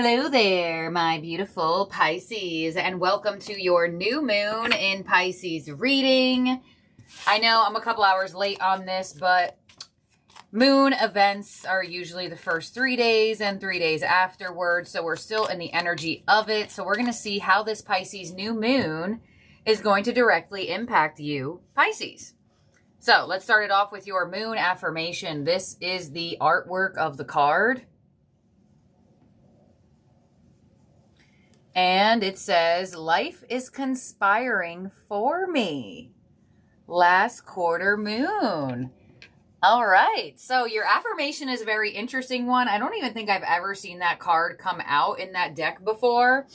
Hello there, my beautiful Pisces, and welcome to your new moon in Pisces reading. I know I'm a couple hours late on this, but moon events are usually the first 3 days and 3 days afterwards, so we're still in the energy of it. So we're going to see how this Pisces new moon is going to directly impact you, Pisces. So let's start it off with your moon affirmation. This is the artwork of the card. And it says, life is conspiring for me. Last quarter moon. All right. So your affirmation is a very interesting one. I don't even think I've ever seen that card come out in that deck before.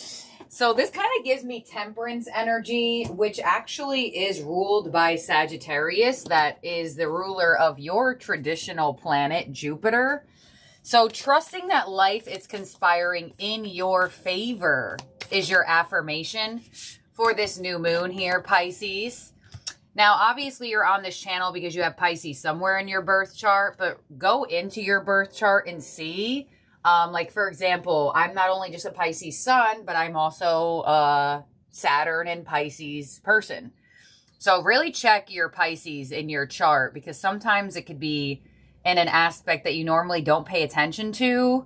So this kind of gives me temperance energy, which actually is ruled by Sagittarius. That is the ruler of your traditional planet, Jupiter. So trusting that life is conspiring in your favor is your affirmation for this new moon here, Pisces. Now, obviously, you're on this channel because you have Pisces somewhere in your birth chart, but go into your birth chart and see. Like, for example, I'm not only just a Pisces sun, but I'm also a Saturn and Pisces person. So really check your Pisces in your chart because sometimes it could be in an aspect that you normally don't pay attention to,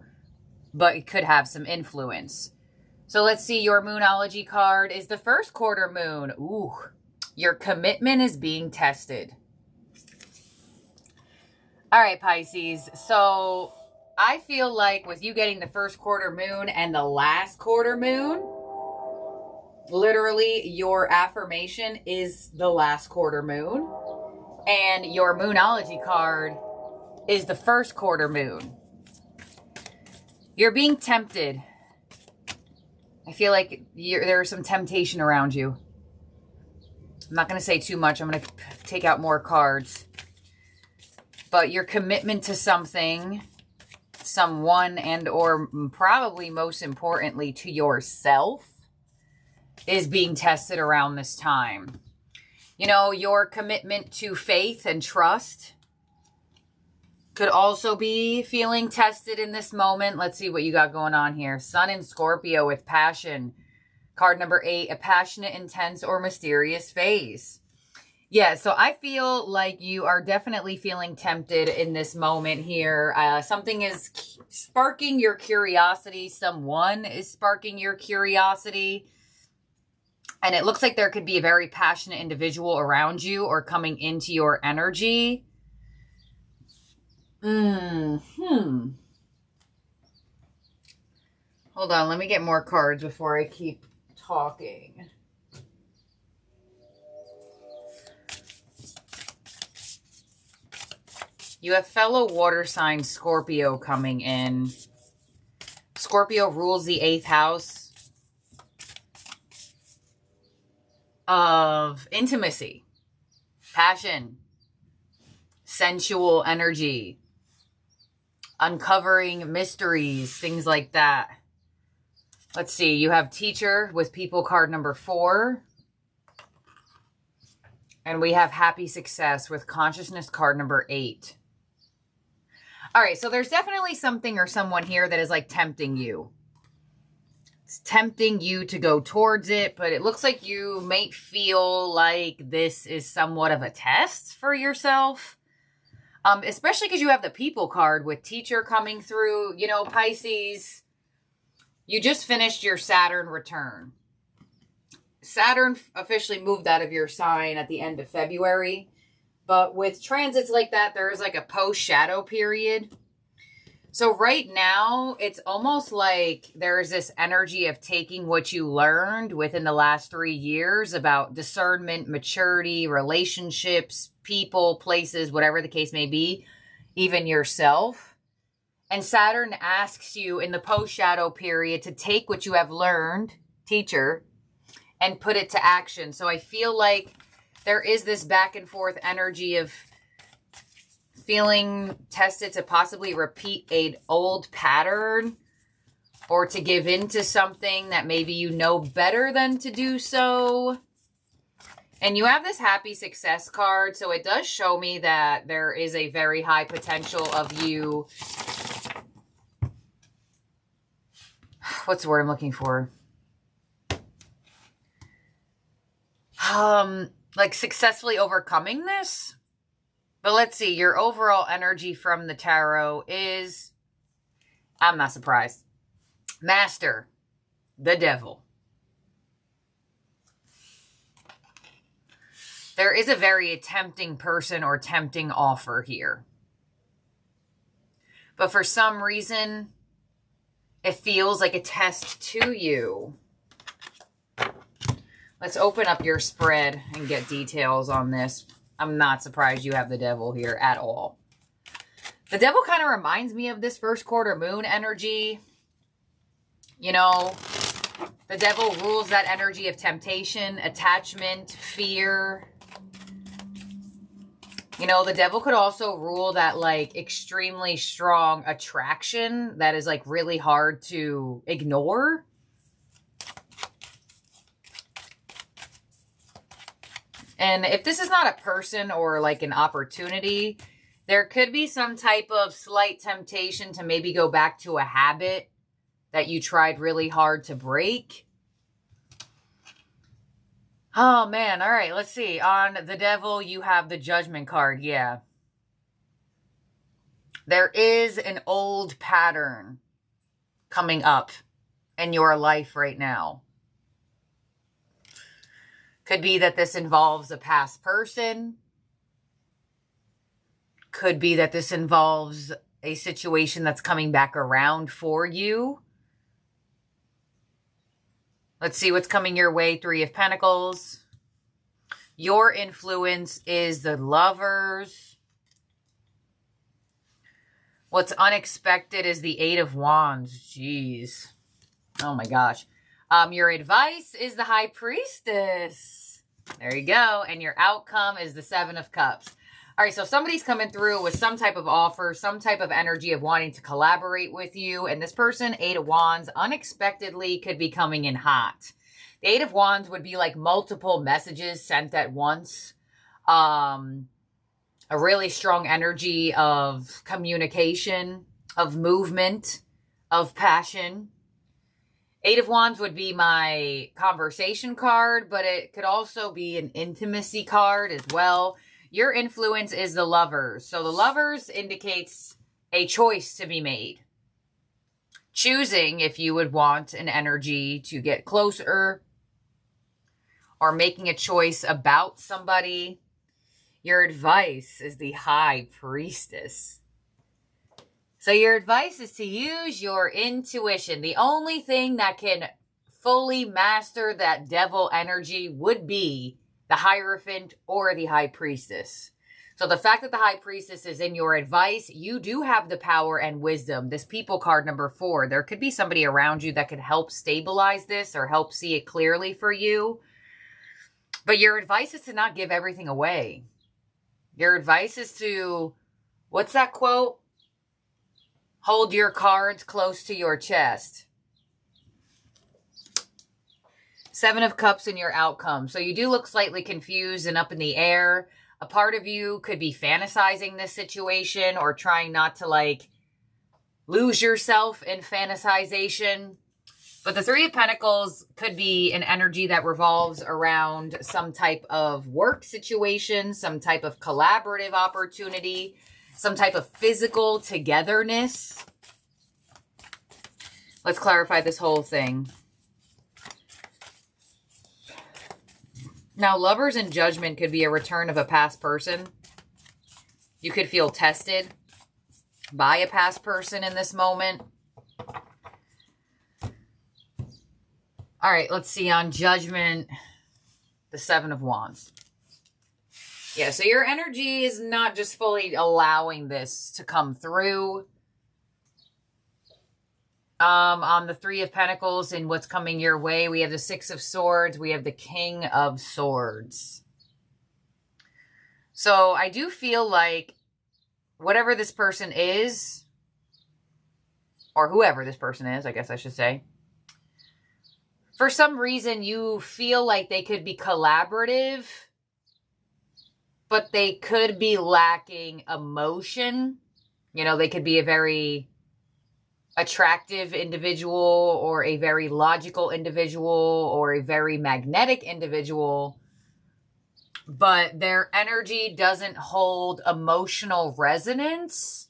but it could have some influence. So let's see, your Moonology card is the first quarter moon. Ooh, your commitment is being tested. All right, Pisces. So I feel like with you getting the first quarter moon and the last quarter moon, literally your affirmation is the last quarter moon. And your Moonology card is the first quarter moon. You're being tempted. I feel like there's some temptation around you. I'm not going to say too much. I'm going to take out more cards. But your commitment to something, someone, and or probably most importantly to yourself is being tested around this time. You know, your commitment to faith and trust could also be feeling tested in this moment. Let's see what you got going on here. Sun in Scorpio with passion. Card number 8, a passionate, intense, or mysterious phase. Yeah, so I feel like you are definitely feeling tempted in this moment here. Something is sparking your curiosity. Someone is sparking your curiosity. And it looks like there could be a very passionate individual around you or coming into your energy. Hold on, let me get more cards before I keep talking. You have fellow water sign Scorpio coming in. Scorpio rules the 8th house of intimacy, passion, sensual energy, uncovering mysteries, things like that. Let's see. You have teacher with people card number 4. And we have happy success with consciousness card number 8. All right. So there's definitely something or someone here that is like tempting you. It's tempting you to go towards it, but it looks like you may feel like this is somewhat of a test for yourself. Especially because you have the people card with teacher coming through. You know, Pisces, you just finished your Saturn return. Saturn officially moved out of your sign at the end of February. But with transits like that, there is like a post-shadow period. So right now, it's almost like there's this energy of taking what you learned within the last 3 years about discernment, maturity, relationships, people, places, whatever the case may be, even yourself. And Saturn asks you in the post-shadow period to take what you have learned, teacher, and put it to action. So I feel like there is this back and forth energy of feeling tested to possibly repeat an old pattern or to give in to something that maybe you know better than to do so. And you have this happy success card, so it does show me that there is a very high potential of you what's the word I'm looking for? Like successfully overcoming this. But let's see, your overall energy from the tarot is, I'm not surprised. Master, the devil. There is a very tempting person or tempting offer here. But for some reason, it feels like a test to you. Let's open up your spread and get details on this. I'm not surprised you have the devil here at all. The devil kind of reminds me of this first quarter moon energy. You know, the devil rules that energy of temptation, attachment, fear. You know, the devil could also rule that, like, extremely strong attraction that is, like, really hard to ignore. And if this is not a person or, like, an opportunity, there could be some type of slight temptation to maybe go back to a habit that you tried really hard to break. Oh, man. All right. Let's see. On the devil, you have the judgment card. Yeah. There is an old pattern coming up in your life right now. Could be that this involves a past person. Could be that this involves a situation that's coming back around for you. Let's see what's coming your way. 3 of Pentacles. Your influence is the Lovers. What's unexpected is the 8 of Wands. Jeez. Oh my gosh. Your advice is the High Priestess. There you go. And your outcome is the 7 of Cups. All right, so somebody's coming through with some type of offer, some type of energy of wanting to collaborate with you. And this person, 8 of Wands, unexpectedly could be coming in hot. The 8 of Wands would be like multiple messages sent at once. A really strong energy of communication, of movement, of passion. 8 of Wands would be my conversation card, but it could also be an intimacy card as well. Your influence is the Lovers. So the Lovers indicates a choice to be made. Choosing if you would want an energy to get closer or making a choice about somebody. Your advice is the High Priestess. So your advice is to use your intuition. The only thing that can fully master that devil energy would be the Hierophant or the High Priestess. So the fact that the High Priestess is in your advice, you do have the power and wisdom. This People card number 4, there could be somebody around you that could help stabilize this or help see it clearly for you. But your advice is to not give everything away. Your advice is to, what's that quote? Hold your cards close to your chest. 7 of Cups in your outcome. So you do look slightly confused and up in the air. A part of you could be fantasizing this situation or trying not to, like, lose yourself in fantasization. But the 3 of Pentacles could be an energy that revolves around some type of work situation, some type of collaborative opportunity, some type of physical togetherness. Let's clarify this whole thing. Now, Lovers and Judgment could be a return of a past person. You could feel tested by a past person in this moment. All right, let's see on Judgment, the 7 of Wands. Yeah, so your energy is not just fully allowing this to come through. On the 3 of Pentacles and what's coming your way, we have the 6 of Swords. We have the King of Swords. So I do feel like whatever this person is, or whoever this person is, I guess I should say, for some reason you feel like they could be collaborative, but they could be lacking emotion. You know, they could be a very attractive individual or a very logical individual or a very magnetic individual, but their energy doesn't hold emotional resonance.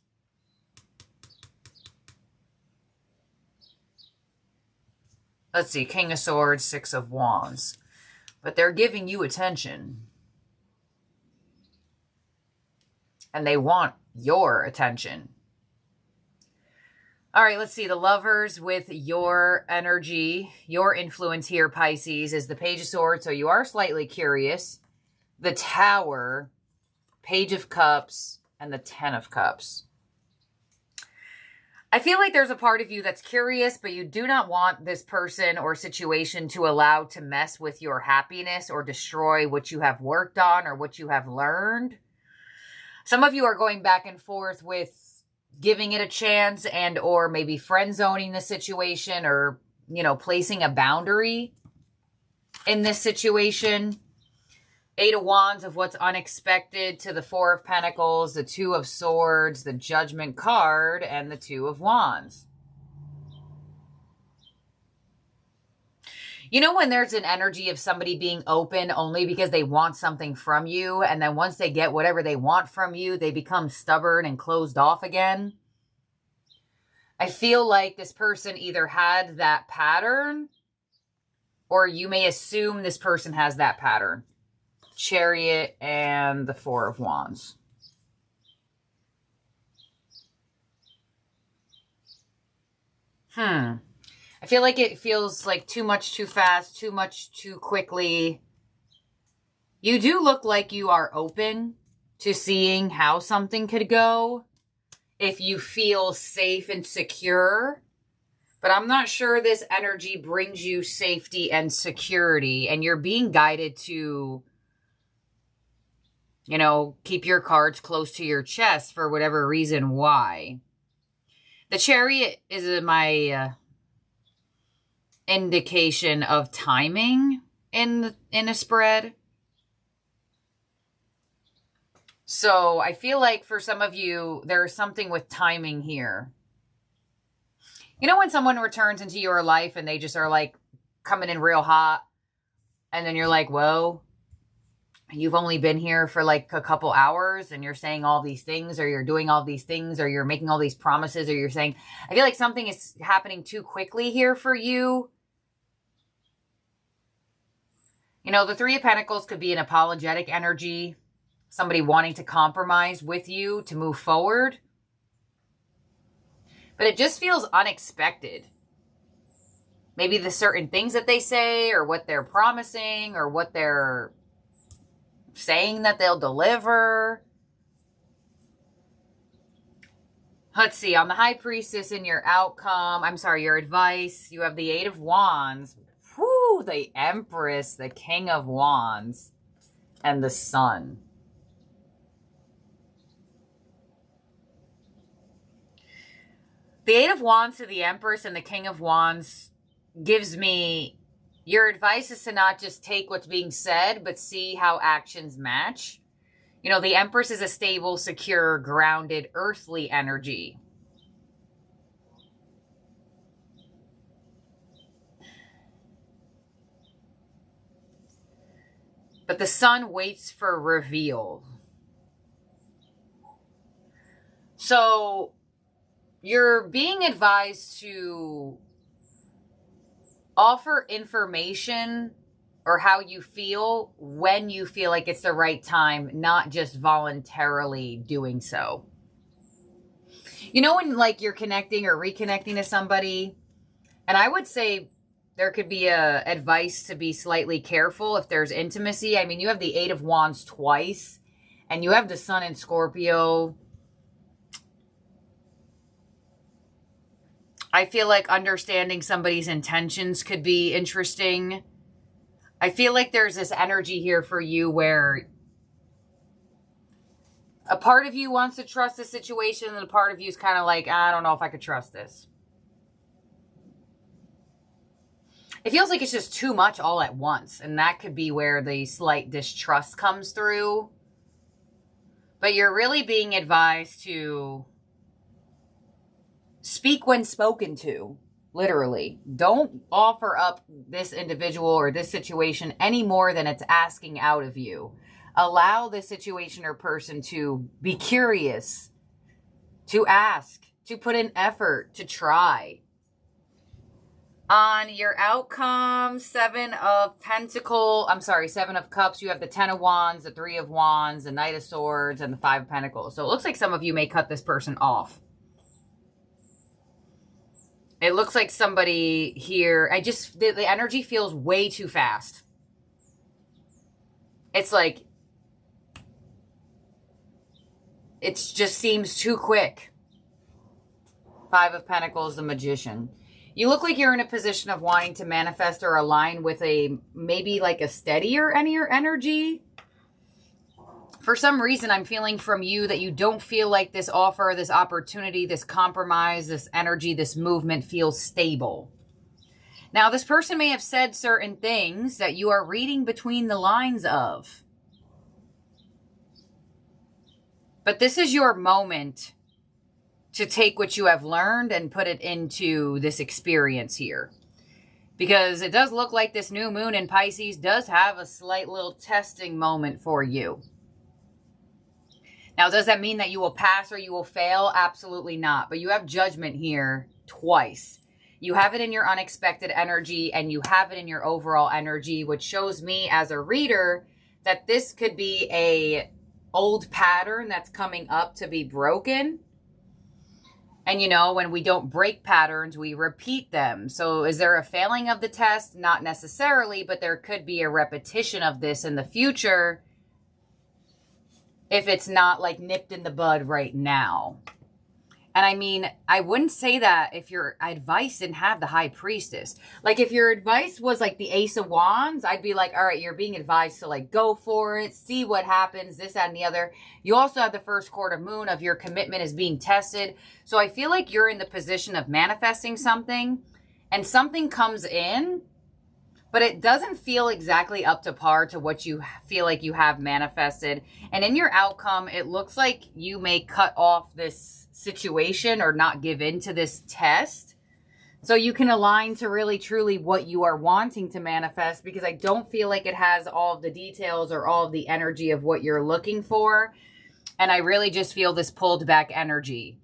Let's see, King of Swords, Six of Wands. But they're giving you attention. And they want your attention. All right, let's see. The Lovers with your energy, your influence here, Pisces, is the Page of Swords. So you are slightly curious. The Tower, Page of Cups, and the Ten of Cups. I feel like there's a part of you that's curious, but you do not want this person or situation to allow to mess with your happiness or destroy what you have worked on or what you have learned. Some of you are going back and forth with giving it a chance and or maybe friend zoning the situation or, you know, placing a boundary in this situation. Eight of Wands of what's unexpected to the Four of Pentacles, the Two of Swords, the Judgment card, and the Two of Wands. You know when there's an energy of somebody being open only because they want something from you, and then once they get whatever they want from you, they become stubborn and closed off again? I feel like this person either had that pattern, or you may assume this person has that pattern. Chariot and the Four of Wands. I feel like it feels like too much too fast, too much too quickly. You do look like you are open to seeing how something could go if you feel safe and secure. But I'm not sure this energy brings you safety and security, and you're being guided to, you know, keep your cards close to your chest for whatever reason. Why? The Chariot is my indication of timing in a spread. So I feel like for some of you, there's something with timing here. You know when someone returns into your life and they just are like coming in real hot, and then you're like, whoa, you've only been here for like a couple hours and you're saying all these things, or you're doing all these things, or you're making all these promises, or you're saying, I feel like something is happening too quickly here for you. You know, the Three of Pentacles could be an apologetic energy, somebody wanting to compromise with you to move forward. But it just feels unexpected. Maybe the certain things that they say, or what they're promising, or what they're saying that they'll deliver. Let's see, on the High Priestess in your outcome, your advice, you have the Eight of Wands. Whew, the Empress, the King of Wands, and the Sun. The Eight of Wands to the Empress and the King of Wands gives me, your advice is to not just take what's being said, but see how actions match. You know, the Empress is a stable, secure, grounded, earthly energy. But the Sun waits for reveal. So you're being advised to offer information or how you feel when you feel like it's the right time, not just voluntarily doing so. You know when like you're connecting or reconnecting to somebody, and I would say there could be a advice to be slightly careful if there's intimacy. I mean, you have the Eight of Wands twice, and you have the Sun in Scorpio. I feel like understanding somebody's intentions could be interesting. I feel like there's this energy here for you where a part of you wants to trust the situation, and a part of you is kind of like, I don't know if I could trust this. It feels like it's just too much all at once, and that could be where the slight distrust comes through. But you're really being advised to Speak when spoken to, literally. Don't offer up this individual or this situation any more than it's asking out of you. Allow the situation or person to be curious, to ask, to put in effort, to try. On your outcome, Seven of Cups, you have the 10 of Wands, the 3 of Wands, the Knight of Swords, and the 5 of Pentacles. So it looks like some of you may cut this person off. It looks like somebody here, the energy feels way too fast. It's like, it just seems too quick. 5 of Pentacles, the Magician. You look like you're in a position of wanting to manifest or align with maybe like a steadier energy. For some reason, I'm feeling from you that you don't feel like this offer, this opportunity, this compromise, this energy, this movement feels stable. Now, this person may have said certain things that you are reading between the lines of. But this is your moment to take what you have learned and put it into this experience here. Because it does look like this new moon in Pisces does have a slight little testing moment for you. Now, does that mean that you will pass or you will fail? Absolutely not. But you have judgment here twice. You have it in your unexpected energy and you have it in your overall energy, which shows me as a reader that this could be a old pattern that's coming up to be broken. And, you know, when we don't break patterns, we repeat them. So is there a failing of the test? Not necessarily, but there could be a repetition of this in the future if it's not like nipped in the bud right now. And I mean, I wouldn't say that if your advice didn't have the High Priestess. Like if your advice was like the Ace of Wands, I'd be like, all right, you're being advised to like go for it, see what happens, this, that, and the other. You also have the first quarter moon of your commitment is being tested. So I feel like you're in the position of manifesting something and something comes in, but it doesn't feel exactly up to par to what you feel like you have manifested. And in your outcome, it looks like you may cut off this situation or not give in to this test so you can align to really truly what you are wanting to manifest, because I don't feel like it has all of the details or all of the energy of what you're looking for. And I really just feel this pulled back energy.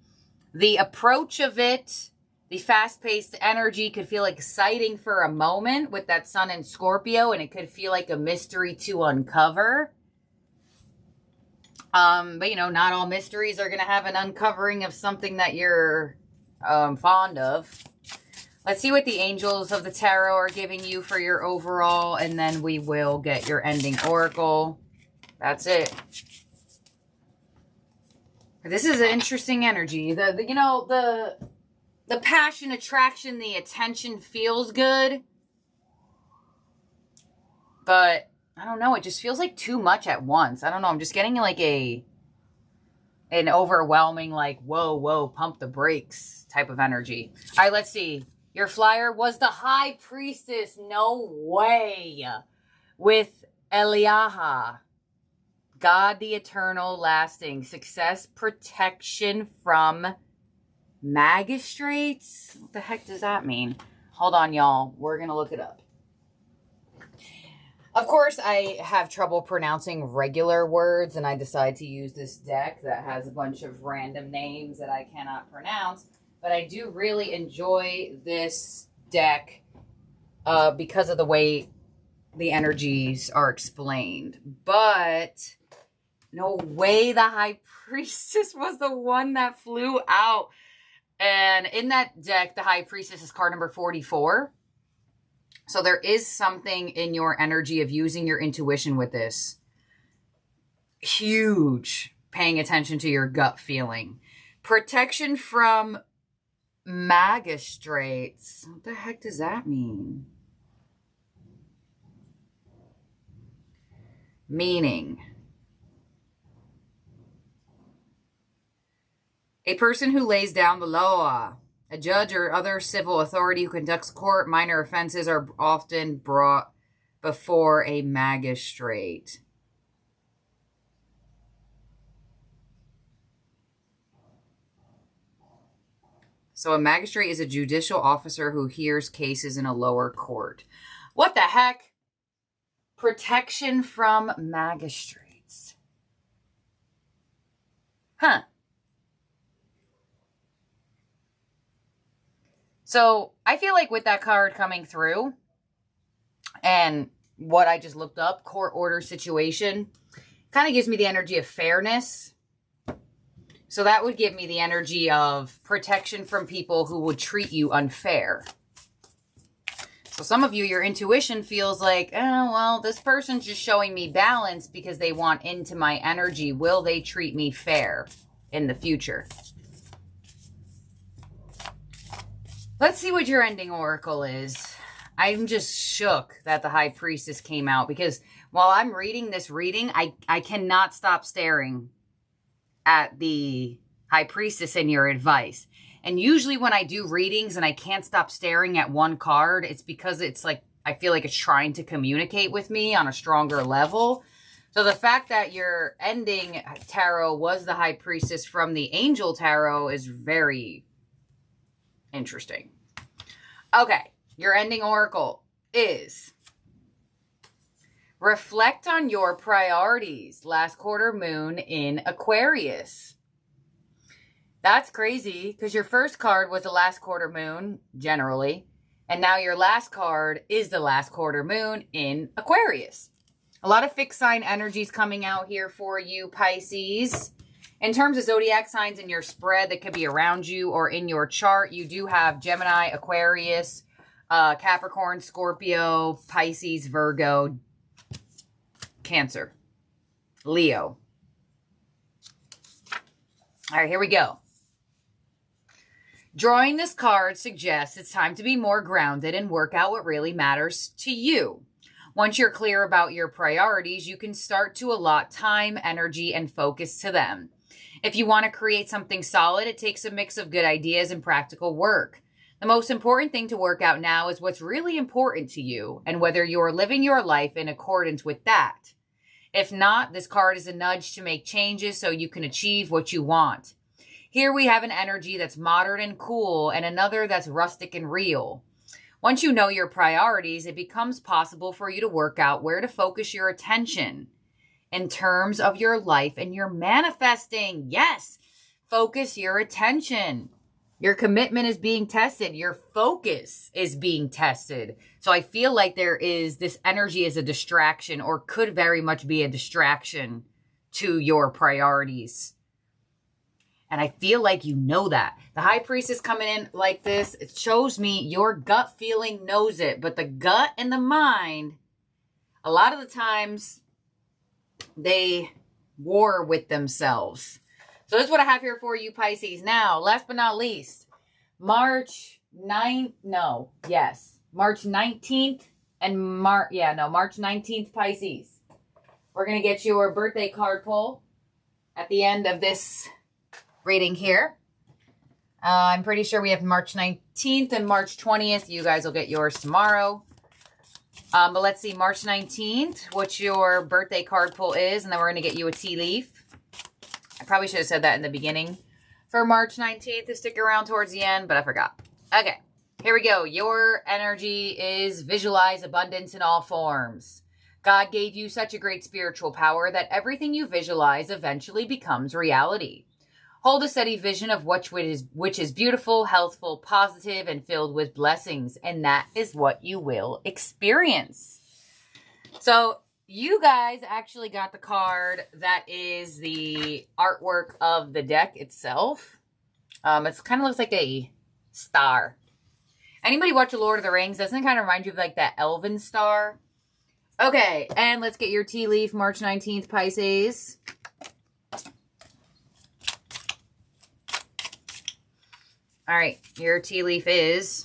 The approach of it, the fast-paced energy could feel exciting for a moment with that Sun in Scorpio, and it could feel like a mystery to uncover. But, you know, not all mysteries are going to have an uncovering of something that you're fond of. Let's see what the angels of the tarot are giving you for your overall, and then we will get your ending oracle. That's it. This is an interesting energy. The passion, attraction, the attention feels good. But I don't know. It just feels like too much at once. I don't know. I'm just getting like an overwhelming, like, whoa, pump the brakes type of energy. All right, let's see. Your flyer was the High Priestess. No way. With Eliaha. God, the eternal, lasting. Success, protection from magistrates. What the heck does that mean? Hold on, y'all. We're going to look it up. Of course, I have trouble pronouncing regular words, and I decide to use this deck that has a bunch of random names that I cannot pronounce. But I do really enjoy this deck because of the way the energies are explained. But no way the High Priestess was the one that flew out. And in that deck, the High Priestess is card number 44. So there is something in your energy of using your intuition with this. Huge. Paying attention to your gut feeling. Protection from magistrates. What the heck does that mean? Meaning, a person who lays down the law. A judge or other civil authority who conducts court. Minor offenses are often brought before a magistrate. So a magistrate is a judicial officer who hears cases in a lower court. What the heck? Protection from magistrates. Huh. So I feel like with that card coming through and what I just looked up, court order situation, kind of gives me the energy of fairness. So that would give me the energy of protection from people who would treat you unfair. So some of you, your intuition feels like, oh, well, this person's just showing me balance because they want into my energy. Will they treat me fair in the future? Let's see what your ending oracle is. I'm just shook that the High Priestess came out because while I'm reading this reading, I cannot stop staring at the High Priestess in your advice. And usually when I do readings and I can't stop staring at one card, it's because it's like, I feel like it's trying to communicate with me on a stronger level. So the fact that your ending tarot was the High Priestess from the Angel Tarot is very interesting. Okay, your ending oracle is reflect on your priorities. Last quarter moon in Aquarius. That's crazy because your first card was the last quarter moon, generally. And now your last card is the last quarter moon in Aquarius. A lot of fixed sign energies coming out here for you, Pisces. In terms of zodiac signs in your spread that could be around you or in your chart, you do have Gemini, Aquarius, Capricorn, Scorpio, Pisces, Virgo, Cancer, Leo. All right, here we go. Drawing this card suggests it's time to be more grounded and work out what really matters to you. Once you're clear about your priorities, you can start to allot time, energy, and focus to them. If you want to create something solid, it takes a mix of good ideas and practical work. The most important thing to work out now is what's really important to you and whether you're living your life in accordance with that. If not, this card is a nudge to make changes so you can achieve what you want. Here we have an energy that's modern and cool and another that's rustic and real. Once you know your priorities, it becomes possible for you to work out where to focus your attention in terms of your life and your manifesting. Yes, focus your attention. Your commitment is being tested. Your focus is being tested. So I feel like there is this energy as a distraction or could very much be a distraction to your priorities. And I feel like you know that. The High Priestess coming in like this, it shows me your gut feeling knows it. But the gut and the mind, a lot of the times, they war with themselves. So this is what I have here for you, Pisces. Now, last but not least, March 19th and March 19th, Pisces. We're going to get your birthday card pull at the end of this reading here. I'm pretty sure we have March 19th and March 20th. You guys will get yours tomorrow. But let's see, March 19th, what your birthday card pull is, and then we're going to get you a tea leaf. I probably should have said that in the beginning for March 19th to stick around towards the end, but I forgot. Okay, here we go. Your energy is visualize abundance in all forms. God gave you such a great spiritual power that everything you visualize eventually becomes reality. Hold a steady vision of which is beautiful, healthful, positive, and filled with blessings. And that is what you will experience. So you guys actually got the card that is the artwork of the deck itself. It kind of looks like a star. Anybody watch The Lord of the Rings? Doesn't it kind of remind you of like that elven star? Okay, and let's get your tea leaf, March 19th, Pisces. All right, your tea leaf is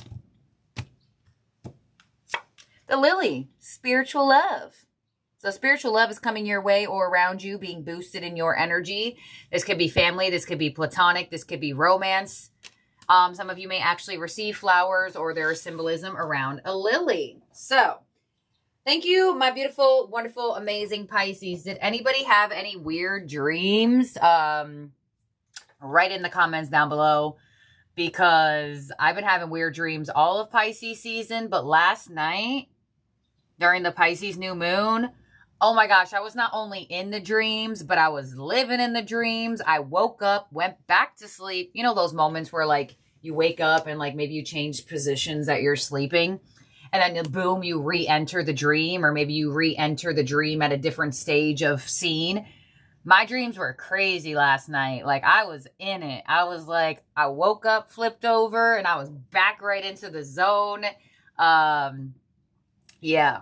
the lily, spiritual love. So spiritual love is coming your way or around you, being boosted in your energy. This could be family. This could be platonic. This could be romance. Some of you may actually receive flowers or there is symbolism around a lily. So thank you, my beautiful, wonderful, amazing Pisces. Did anybody have any weird dreams? Write in the comments down below. because I've been having weird dreams all of Pisces season, but last night during the Pisces new moon, oh my gosh, I was not only in the dreams, but I was living in the dreams. I woke up, went back to sleep. You know those moments where like you wake up and like maybe you change positions that you're sleeping, and then boom, you re-enter the dream, or maybe you re-enter the dream at a different stage of scene. My dreams were crazy last night. Like, I was in it. I was like, I woke up, flipped over, and I was back right into the zone. Yeah.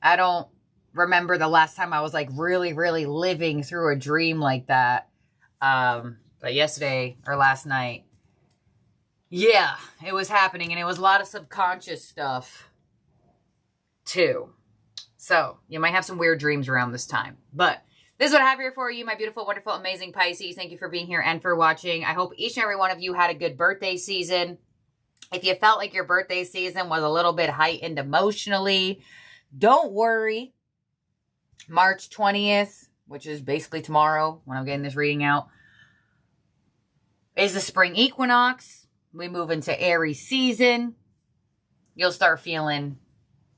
I don't remember the last time I was like really, really living through a dream like that. But yesterday or last night, yeah, it was happening, and it was a lot of subconscious stuff too. So you might have some weird dreams around this time, but this is what I have here for you, my beautiful, wonderful, amazing Pisces. Thank you for being here and for watching. I hope each and every one of you had a good birthday season. If you felt like your birthday season was a little bit heightened emotionally, don't worry. March 20th, which is basically tomorrow when I'm getting this reading out, is the spring equinox. We move into Aries season. You'll start feeling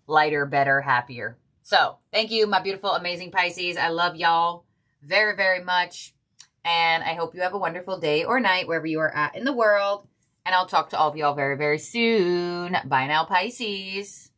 lighter, better, happier. So, thank you, my beautiful, amazing Pisces. I love y'all very, very much. And I hope you have a wonderful day or night wherever you are at in the world. And I'll talk to all of y'all very, very soon. Bye now, Pisces.